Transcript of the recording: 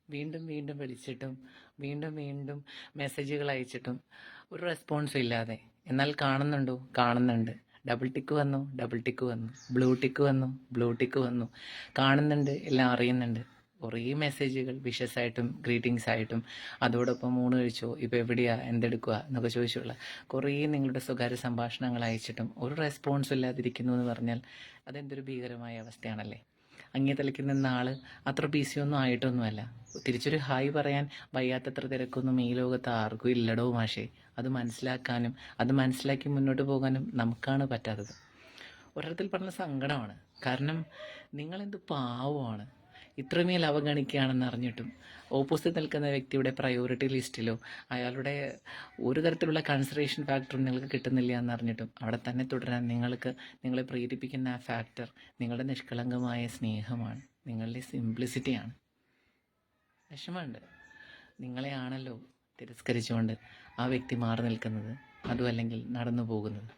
വീണ്ടും വീണ്ടും വിളിച്ചിട്ടും വീണ്ടും വീണ്ടും മെസ്സേജുകൾ അയച്ചിട്ടും ഒരു റെസ്പോൺസും ഇല്ലാതെ. എന്നാൽ കാണുന്നുണ്ടോ? കാണുന്നുണ്ട്. ഡബിൾ ടിക്ക് വന്നു, ഡബിൾ ടിക്ക് വന്നു, ബ്ലൂ ടിക്ക് വന്നു, ബ്ലൂ ടിക്ക് വന്നു. കാണുന്നുണ്ട്, എല്ലാം അറിയുന്നുണ്ട്. കുറേ മെസ്സേജുകൾ വിഷസ് ആയിട്ടും ഗ്രീറ്റിംഗ്സ് ആയിട്ടും അതോടൊപ്പം ഊണ് കഴിച്ചോ, ഇപ്പോൾ എവിടെയാ, എന്തെടുക്കുക എന്നൊക്കെ ചോദിച്ചുള്ള കുറേ നിങ്ങളുടെ സ്വകാര്യ സംഭാഷണങ്ങൾ അയച്ചിട്ടും ഒരു റെസ്പോൺസും ഇല്ലാതിരിക്കുന്നു എന്ന് പറഞ്ഞാൽ അതെന്തൊരു ഭീകരമായ അവസ്ഥയാണല്ലേ. അങ്ങേ തലയ്ക്ക് നിന്ന ആൾ അത്ര ബിസിയൊന്നും ആയിട്ടൊന്നുമല്ല. തിരിച്ചൊരു ഹായ് പറയാൻ വയ്യാത്തത്ര തിരക്കൊന്നും ഈ ലോകത്ത് ആർക്കും ഇല്ലടോ മാഷേ. അത് മനസ്സിലാക്കാനും അത് മനസ്സിലാക്കി മുന്നോട്ട് പോകാനും നമുക്കാണ് പറ്റാത്തത്. ഒരിടത്തിൽ പറഞ്ഞ സങ്കടമാണ്. കാരണം നിങ്ങളെന്ത് പാവമാണ്. ഇത്രമേൽ അവഗണിക്കുകയാണെന്ന് അറിഞ്ഞിട്ടും ഓപ്പോസിറ്റ് നിൽക്കുന്ന വ്യക്തിയുടെ പ്രയോറിറ്റി ലിസ്റ്റിലോ അയാളുടെ ഒരു തരത്തിലുള്ള കൺസിഡറേഷൻ ഫാക്ടറും നിങ്ങൾക്ക് കിട്ടുന്നില്ല എന്നറിഞ്ഞിട്ടും അവിടെ തന്നെ തുടരാൻ നിങ്ങളെ പ്രേരിപ്പിക്കുന്ന ആ ഫാക്ടർ നിങ്ങളുടെ നിഷ്കളങ്കമായ സ്നേഹമാണ്, നിങ്ങളുടെ സിംപ്ലിസിറ്റിയാണ്. വിഷമമുണ്ട്. നിങ്ങളെയാണല്ലോ തിരസ്കരിച്ചുകൊണ്ട് ആ വ്യക്തി മാറി നിൽക്കുന്നത്, അതും അല്ലെങ്കിൽ നടന്നു പോകുന്നത്.